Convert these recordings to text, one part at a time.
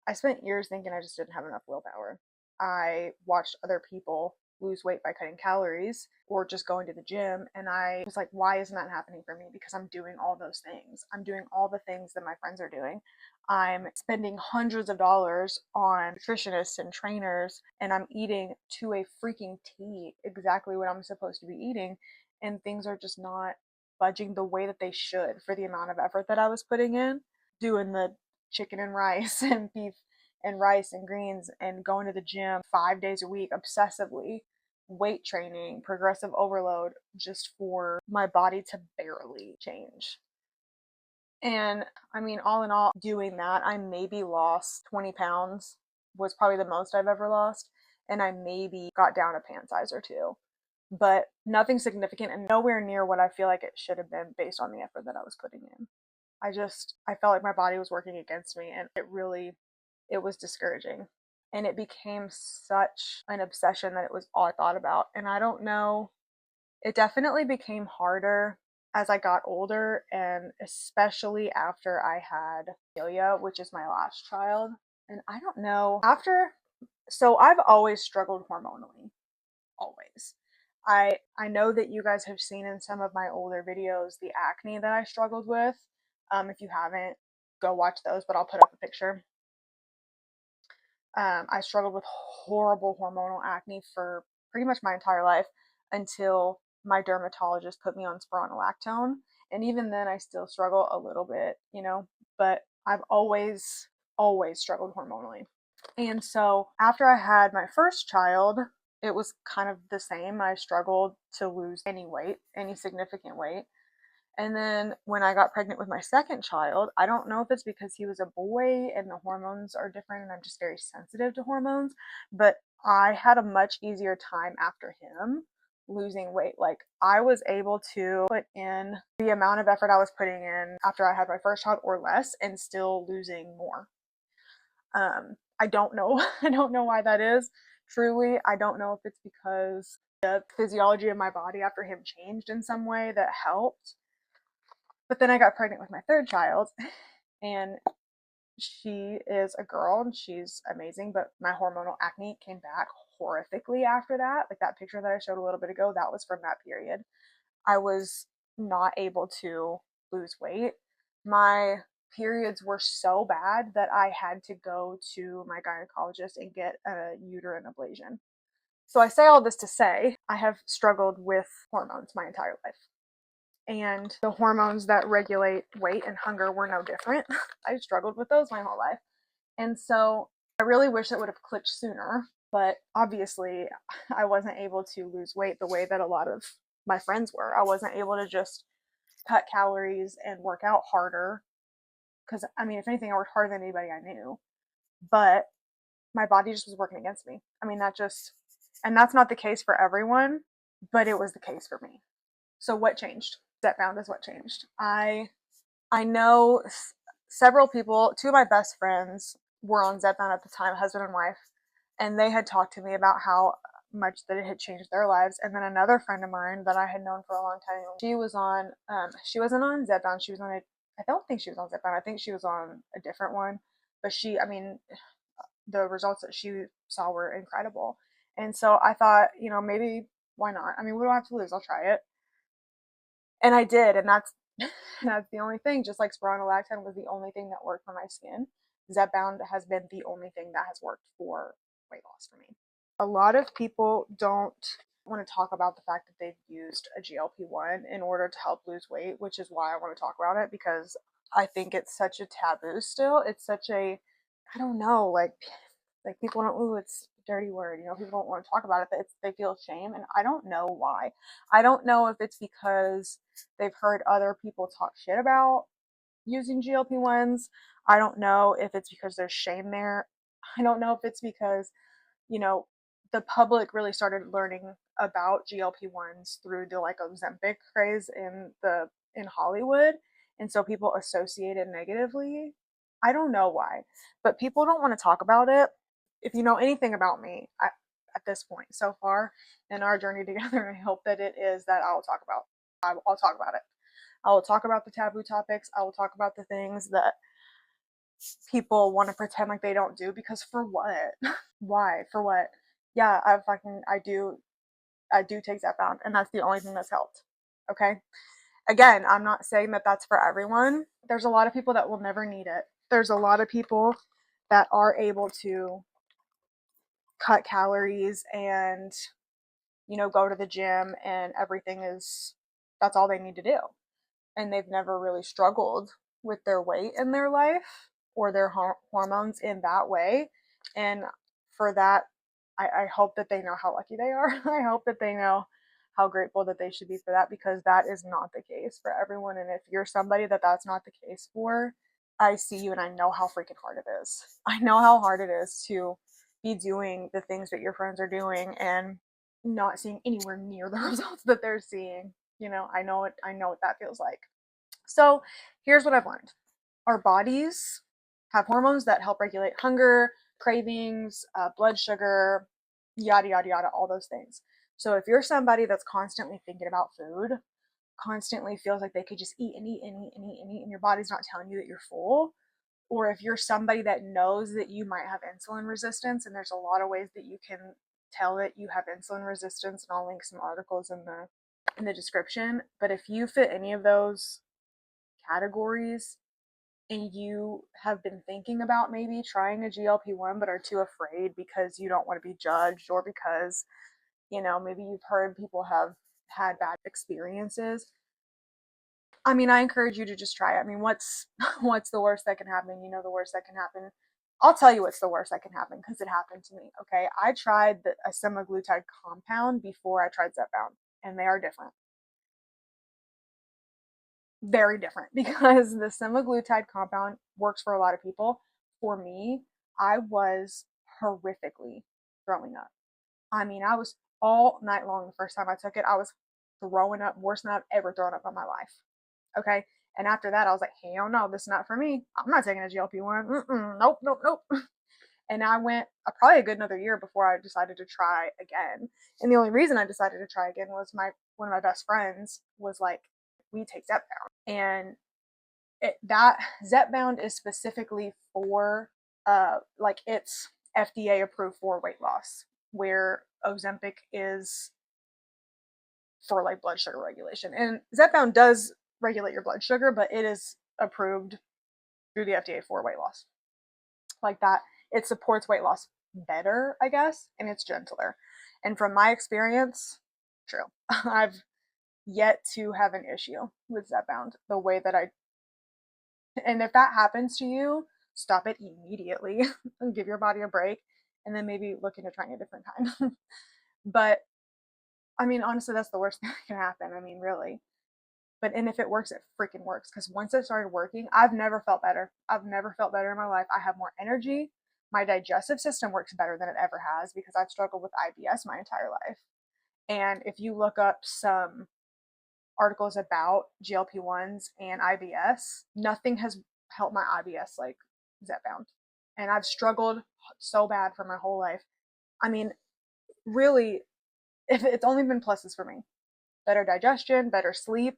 I spent years thinking I just didn't have enough willpower. I watched other people lose weight by cutting calories or just going to the gym, and I was like, why isn't that happening for me? Because I'm doing all those things. I'm doing all the things that my friends are doing. I'm spending hundreds of dollars on nutritionists and trainers, and I'm eating to a freaking T exactly what I'm supposed to be eating, and things are just not budging the way that they should for the amount of effort that I was putting in doing the chicken and rice and beef and rice and greens and going to the gym 5 days a week obsessively, weight training, progressive overload, just for my body to barely change. And I mean, all in all, doing that, I maybe lost 20 pounds, was probably the most I've ever lost. And I maybe got down a pant size or two, but nothing significant and nowhere near what I feel like it should have been based on the effort that I was putting in. I felt like my body was working against me, and it was discouraging. And it became such an obsession that it was all I thought about. And I don't know, it definitely became harder as I got older, and especially after I had Celia, which is my last child. And I don't know, so I've always struggled hormonally, always. I know that you guys have seen in some of my older videos the acne that I struggled with. If you haven't, go watch those, but I'll put up a picture. I struggled with horrible hormonal acne for pretty much my entire life until my dermatologist put me on spironolactone. And even then, I still struggle a little bit, but I've always struggled hormonally. And so after I had my first child, it was kind of the same. I struggled to lose any weight, any significant weight. And then when I got pregnant with my second child, I don't know if it's because he was a boy and the hormones are different and I'm just very sensitive to hormones, but I had a much easier time after him losing weight. Like I was able to put in the amount of effort I was putting in after I had my first child or less and still losing more. I don't know. I don't know why that is. Truly, I don't know if it's because the physiology of my body after him changed in some way that helped. But then I got pregnant with my third child, and she is a girl and she's amazing, but my hormonal acne came back horrifically after that. Like that picture that I showed a little bit ago, that was from that period. I was not able to lose weight. My periods were so bad that I had to go to my gynecologist and get a uterine ablation. So I say all this to say I have struggled with hormones my entire life. And the hormones that regulate weight and hunger were no different. I struggled with those my whole life. And so I really wish it would have clicked sooner, but obviously I wasn't able to lose weight the way that a lot of my friends were. I wasn't able to just cut calories and work out harder because I mean, if anything, I worked harder than anybody I knew, but my body just was working against me. I mean, and that's not the case for everyone, but it was the case for me. So what changed? Zepbound is what changed. I know several people, two of my best friends were on Zepbound at the time, husband and wife, and they had talked to me about how much that it had changed their lives. And then another friend of mine that I had known for a long time, she wasn't on Zepbound. I don't think she was on Zepbound. I think she was on a different one. But I mean, the results that she saw were incredible. And so I thought, maybe why not? I mean, what do I have to lose? I'll try it. And I did, and that's the only thing. Just like spironolactone was the only thing that worked for my skin, Zepbound has been the only thing that has worked for weight loss for me. A lot of people don't want to talk about the fact that they've used a GLP-1 in order to help lose weight, which is why I want to talk about it, because I think it's such a taboo still. It's such a, I don't know, like people don't, ooh, it's a dirty word, people don't want to talk about it, but they feel shame, and I don't know why. I don't know if it's because they've heard other people talk shit about using GLP-1s. I don't know if it's because there's shame there. I don't know if it's because, you know, the public really started learning about GLP-1s through the like Ozempic craze in Hollywood, and so people associate it negatively. I don't know why, but people don't want to talk about it. If you know anything about me at this point so far in our journey together, I hope that it is that I'll talk about it. I will talk about the taboo topics. I will talk about the things that people want to pretend like they don't do, because for what? Why? For what? Yeah, I do take Zepbound, and that's the only thing that's helped. Okay. Again, I'm not saying that that's for everyone. There's a lot of people that will never need it. There's a lot of people that are able to cut calories and, go to the gym and everything is, that's all they need to do. And they've never really struggled with their weight in their life or their hormones in that way. And for that, I hope that they know how lucky they are. I hope that they know how grateful that they should be for that, because that is not the case for everyone. And if you're somebody that that's not the case for, I see you and I know how freaking hard it is. I know how hard it is to be doing the things that your friends are doing and not seeing anywhere near the results that they're seeing. I know what that feels like. So here's what I've learned. Our bodies have hormones that help regulate hunger, cravings, blood sugar, yada, yada, yada, all those things. So if you're somebody that's constantly thinking about food, constantly feels like they could just eat and eat and eat and eat and eat, and your body's not telling you that you're full, or if you're somebody that knows that you might have insulin resistance, and there's a lot of ways that you can tell that you have insulin resistance, and I'll link some articles in the description. But if you fit any of those categories and you have been thinking about maybe trying a GLP-1 but are too afraid because you don't want to be judged, or because, maybe you've heard people have had bad experiences, I mean, I encourage you to just try it. I mean, what's what's the worst that can happen? The worst that can happen. I'll tell you what's the worst that can happen, because it happened to me. Okay, I tried a semaglutide compound before I tried Zepbound, and they are different, very different. Because the semaglutide compound works for a lot of people. For me, I was horrifically throwing up. I mean, I was all night long the first time I took it. I was throwing up worse than I've ever thrown up in my life. Okay. And after that, I was like, hell no, this is not for me. I'm not taking a GLP-1. Nope, nope, nope. And I went probably a good another year before I decided to try again. And the only reason I decided to try again was one of my best friends was like, we take Zepbound. And that Zepbound is specifically for, like, it's FDA approved for weight loss, where Ozempic is for like blood sugar regulation. And Zepbound does regulate your blood sugar, but it is approved through the FDA for weight loss. Like that, it supports weight loss better, I guess, and it's gentler. And from my experience, true. I've yet to have an issue with Zepbound the way that I. And if that happens to you, stop it immediately and give your body a break, and then maybe look into trying a different time. But I mean, honestly, that's the worst thing that can happen. I mean, really. And if it works, it freaking works. Because once it started working, I've never felt better. I've never felt better in my life. I have more energy. My digestive system works better than it ever has, because I've struggled with IBS my entire life. And if you look up some articles about GLP-1s and IBS, nothing has helped my IBS like Zepbound. And I've struggled so bad for my whole life. I mean, really, if it's only been pluses for me. Better digestion, better sleep.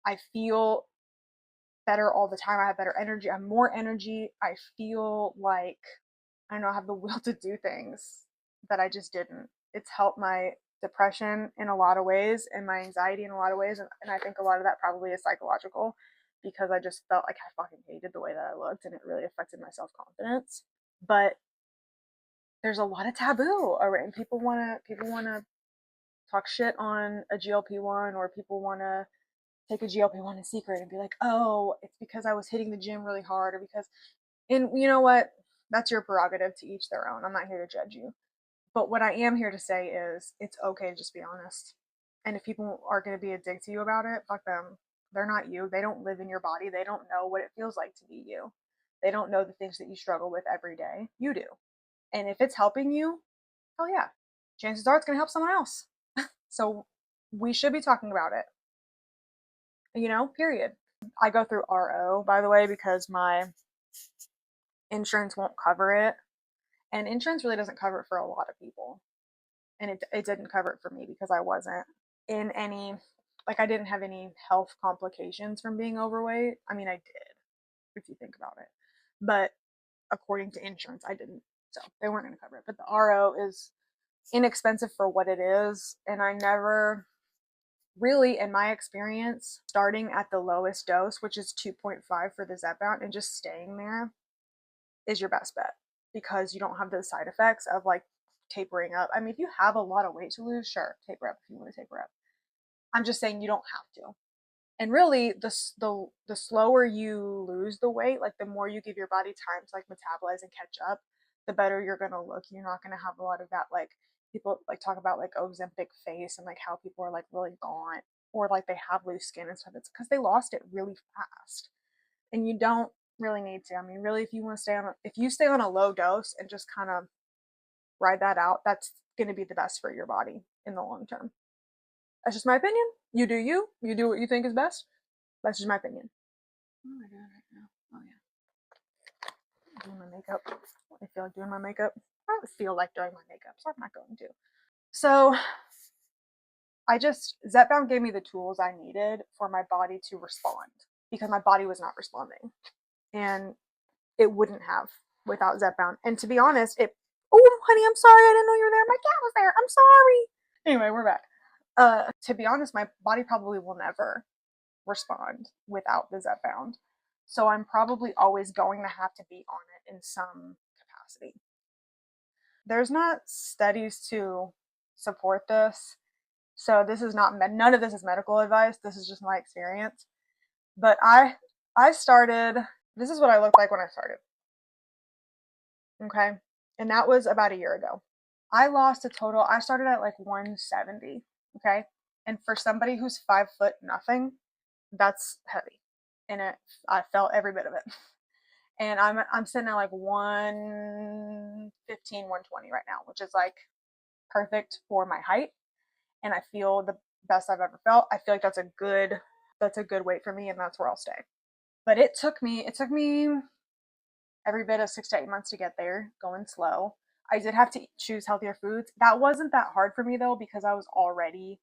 I feel better all the time. I have better energy. I have more energy. I feel like, I don't know, I have the will to do things that I just didn't. It's helped my depression in a lot of ways and my anxiety in a lot of ways. And I think a lot of that probably is psychological, because I just felt like I fucking hated the way that I looked, and it really affected my self confidence. But there's a lot of taboo around. People wanna talk shit on a GLP-1, or people wanna take a GLP-1 in secret and be like, oh, it's because I was hitting the gym really hard, or because, and you know what? That's your prerogative, to each their own. I'm not here to judge you. But what I am here to say is it's okay to just be honest. And if people are going to be a dick to you about it, fuck them. They're not you. They don't live in your body. They don't know what it feels like to be you. They don't know the things that you struggle with every day. You do. And if it's helping you, hell yeah. Chances are it's going to help someone else. So we should be talking about it. Period. I go through RO, by the way, because my insurance won't cover it. And insurance really doesn't cover it for a lot of people. And it didn't cover it for me, because I wasn't in any, like, I didn't have any health complications from being overweight. I mean, I did, if you think about it. But according to insurance. I didn't, so they weren't going to cover it. But the RO is inexpensive for what it is, and I never really, in my experience, starting at the lowest dose, which is 2.5 for the Zepbound, and just staying there is your best bet, because you don't have those side effects of like tapering up. I mean, if you have a lot of weight to lose, sure, taper up if you want to taper up. I'm just saying you don't have to. And really, the slower you lose the weight, like the more you give your body time to like metabolize and catch up, the better you're gonna look. You're not gonna have a lot of that, like people like talk about like Ozempic face and like how people are like really gaunt or like they have loose skin and stuff. It's because they lost it really fast, and you don't really need to. I mean, really, if you want to if you stay on a low dose and just kind of ride that out, that's gonna be the best for your body in the long term. That's just my opinion. You do you. You do what you think is best. That's just my opinion. What am I doing right now? Oh yeah, doing my makeup. I feel like doing my makeup. I don't feel like doing my makeup, so I'm not going to. So Zepbound gave me the tools I needed for my body to respond, because my body was not responding, and it wouldn't have without Zepbound. And to be honest, oh honey, I'm sorry, I didn't know you were there. My cat was there. I'm sorry. Anyway, we're back. To be honest, my body probably will never respond without the Zepbound. So I'm probably always going to have to be on it in some capacity. There's not studies to support this. So this is not none of this is medical advice. This is just my experience. But I started, this is what I looked like when I started. Okay? And that was about a year ago. I lost a total, I started at like 170, okay? And for somebody who's 5 foot nothing, that's heavy. And I felt every bit of it. And I'm sitting at like 115, 120 right now, which is like perfect for my height. And I feel the best I've ever felt. I feel like that's a good weight for me, and that's where I'll stay. But it took me every bit of 6 to 8 months to get there, going slow. I did have to choose healthier foods. That wasn't that hard for me though, because I was already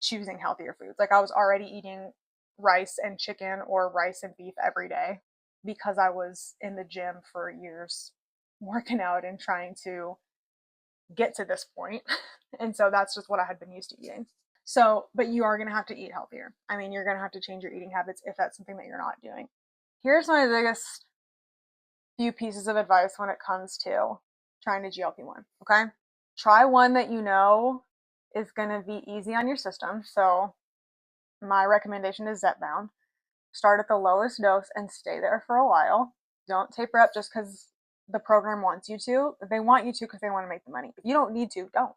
choosing healthier foods. Like I was already eating rice and chicken or rice and beef every day, because I was in the gym for years working out and trying to get to this point. And so that's just what I had been used to eating. So, but you are going to have to eat healthier. I mean, you're going to have to change your eating habits if that's something that you're not doing. Here's my biggest few pieces of advice when it comes to trying to GLP-1, okay? Try one that you know is going to be easy on your system. So my recommendation is Zepbound. Start at the lowest dose and stay there for a while. Don't taper up just because the program wants you to. They want you to because they want to make the money. If you don't need to, don't.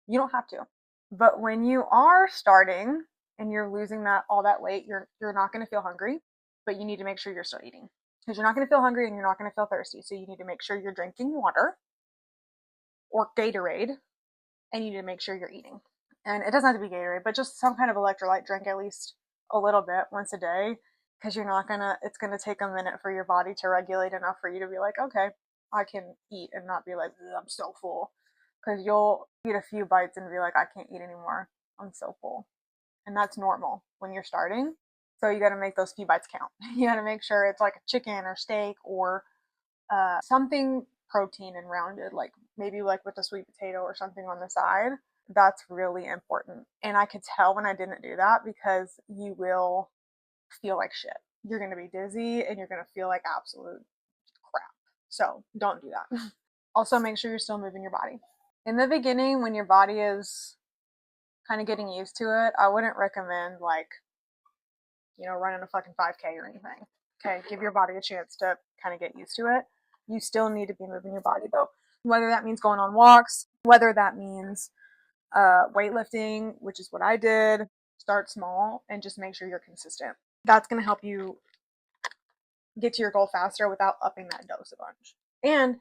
You don't have to. But when you are starting and you're losing all that weight, you're not going to feel hungry, but you need to make sure you're still eating, because you're not going to feel hungry and you're not going to feel thirsty. So you need to make sure you're drinking water or Gatorade, and you need to make sure you're eating. And it doesn't have to be Gatorade, but just some kind of electrolyte drink at least a little bit once a day, because it's gonna take a minute for your body to regulate enough for you to be like, okay, I can eat and not be like, I'm so full. Because you'll eat a few bites and be like, I can't eat anymore. I'm so full. And that's normal when you're starting. So you got to make those few bites count. You got to make sure it's like a chicken or steak or something protein and rounded, like maybe like with a sweet potato or something on the side. That's really important. And I could tell when I didn't do that, because you will feel like shit. You're going to be dizzy and you're going to feel like absolute crap. So don't do that. Also, make sure you're still moving your body. In the beginning, when your body is kind of getting used to it, I wouldn't recommend like, running a fucking 5K or anything. Okay, give your body a chance to kind of get used to it. You still need to be moving your body though. Whether that means going on walks, whether that means weightlifting, which is what I did. Start small and just make sure you're consistent. That's going to help you get to your goal faster without upping that dose a bunch. And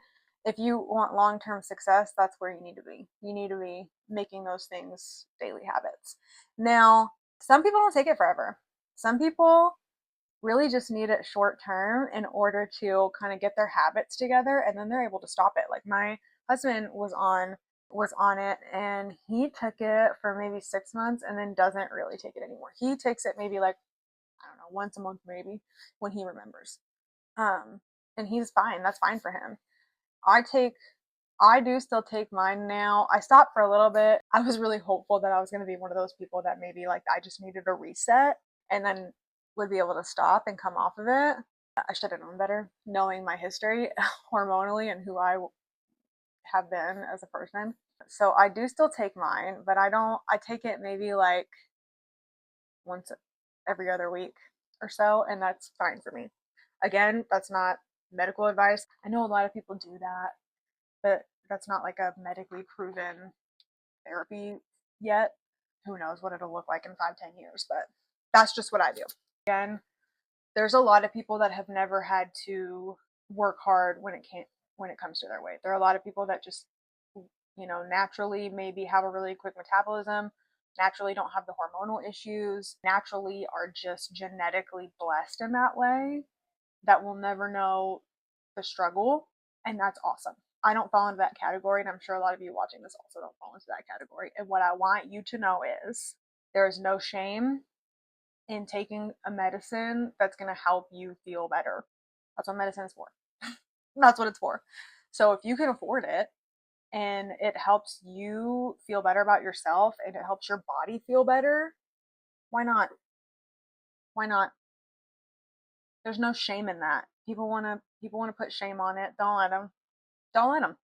if you want long-term success, that's where you need to be. You need to be making those things daily habits. Now, some people don't take it forever. Some people really just need it short term in order to kind of get their habits together, and then they're able to stop it. Like my husband was on it, and he took it for maybe 6 months and then doesn't really take it anymore. He takes it maybe like, I don't know, once a month maybe, when he remembers. and he's fine. That's fine for him. I do still take mine now. I stopped for a little bit. I was really hopeful that I was going to be one of those people that maybe like I just needed a reset and then would be able to stop and come off of it. I should have known better, knowing my history hormonally and who I have been as a person. So I do still take mine, but I take it maybe like once every other week or so, and that's fine for me. Again, that's not medical advice. I know a lot of people do that, but that's not like a medically proven therapy yet. Who knows what it'll look like in 5, 10 years, but that's just what I do. Again, there's a lot of people that have never had to work hard when it comes to their weight. There are a lot of people that just, naturally maybe have a really quick metabolism, naturally don't have the hormonal issues, naturally are just genetically blessed in that way, that will never know the struggle, and that's awesome. I don't fall into that category, and I'm sure a lot of you watching this also don't fall into that category. And what I want you to know is there is no shame in taking a medicine that's going to help you feel better. That's what medicine is for. That's what it's for. So if you can afford it and it helps you feel better about yourself and it helps your body feel better, why not? Why not? There's no shame in that. People want to put shame on it. Don't let them. Don't let them.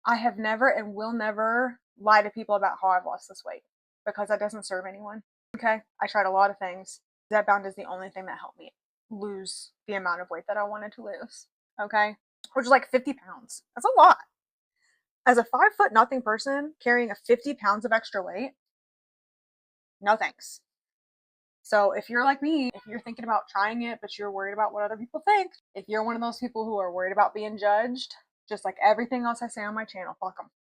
I have never and will never lie to people about how I've lost this weight because that doesn't serve anyone. Okay? I tried a lot of things. Zepbound is the only thing that helped me lose the amount of weight that I wanted to lose. Okay? Which is like 50 pounds. That's a lot. As a 5 foot nothing person carrying a 50 pounds of extra weight, no thanks. So if you're like me, if you're thinking about trying it, but you're worried about what other people think, if you're one of those people who are worried about being judged, just like everything else I say on my channel, fuck them.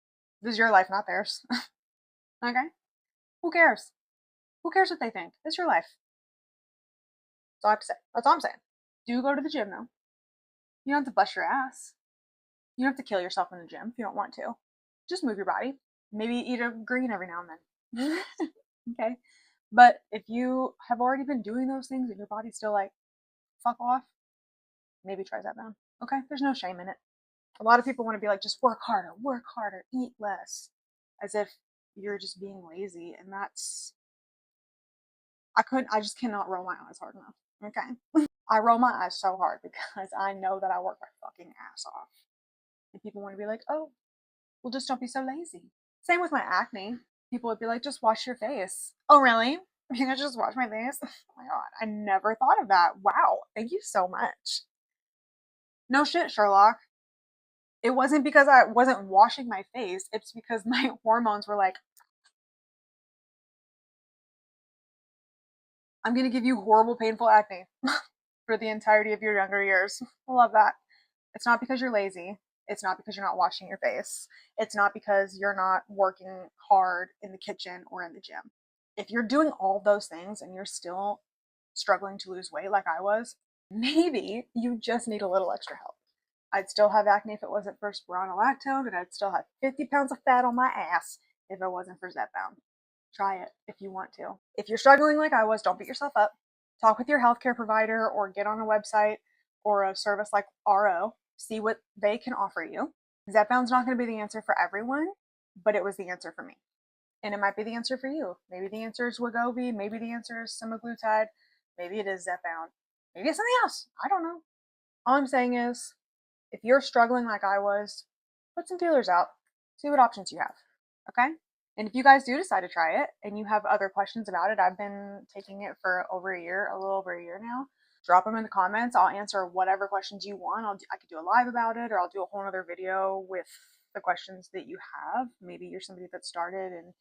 This is your life, not theirs. Okay? Who cares? Who cares what they think? It's your life. That's all I have to say. That's all I'm saying. Do go to the gym though. You don't have to bust your ass. You don't have to kill yourself in the gym if you don't want to. Just move your body. Maybe eat a green every now and then. Okay? But if you have already been doing those things and your body's still like, fuck off, maybe try Zepbound. Okay? There's no shame in it. A lot of people want to be like, just work harder, eat less, as if you're just being lazy. And I just cannot roll my eyes hard enough. Okay? I roll my eyes so hard because I know that I work my fucking ass off. And people want to be like, oh, well, just don't be so lazy. Same with my acne. People would be like, just wash your face. Oh, really? You can just wash my face? Oh my God. I never thought of that. Wow. Thank you so much. No shit, Sherlock. It wasn't because I wasn't washing my face. It's because my hormones were like, I'm going to give you horrible, painful acne for the entirety of your younger years. I love that. It's not because you're lazy. It's not because you're not washing your face. It's not because you're not working hard in the kitchen or in the gym. If you're doing all those things and you're still struggling to lose weight like I was, maybe you just need a little extra help. I'd still have acne if it wasn't for spironolactone, and I'd still have 50 pounds of fat on my ass if it wasn't for Zepbound. Try it if you want to. If you're struggling like I was, don't beat yourself up. Talk with your healthcare provider or get on a website or a service like RO. See what they can offer you. Zepbound's not going to be the answer for everyone, but it was the answer for me. And it might be the answer for you. Maybe the answer is Wegovy. Maybe the answer is semaglutide. Maybe it is Zepbound. Maybe it's something else. I don't know. All I'm saying is, if you're struggling like I was, put some feelers out. See what options you have. Okay? And if you guys do decide to try it and you have other questions about it, I've been taking it for over a year, a little over a year now. Drop them in the comments. I'll answer whatever questions you want. I could do a live about it, or I'll do a whole other video with the questions that you have. Maybe you're somebody that started and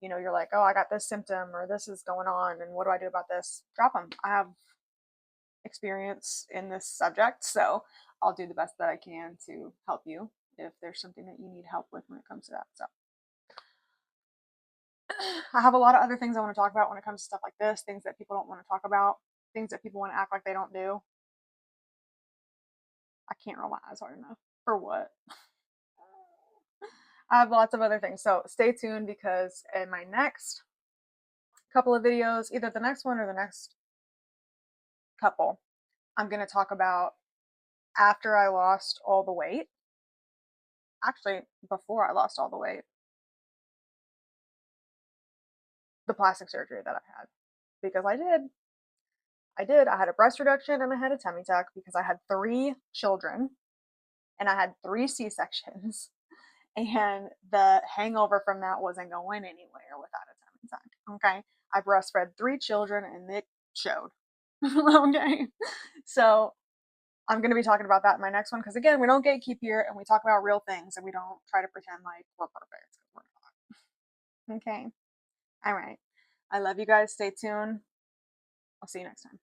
you're like, oh, I got this symptom or this is going on and what do I do about this? Drop them. I have experience in this subject, so I'll do the best that I can to help you if there's something that you need help with when it comes to that. So I have a lot of other things I want to talk about when it comes to stuff like this, things that people don't want to talk about, things that people want to act like they don't do. I can't roll my eyes hard enough. For what? I have lots of other things. So stay tuned because in my next couple of videos, either the next one or the next couple, I'm going to talk about after I lost all the weight, actually, before I lost all the weight, the plastic surgery that I had. Because I had a breast reduction and I had a tummy tuck because I had 3 children and I had 3 C-sections. And the hangover from that wasn't going anywhere without a tummy tuck. Okay. I breastfed 3 children and it showed. Okay. So I'm going to be talking about that in my next one because, again, we don't gatekeep here and we talk about real things and we don't try to pretend like we're perfect. We're not. Okay. All right. I love you guys. Stay tuned. I'll see you next time.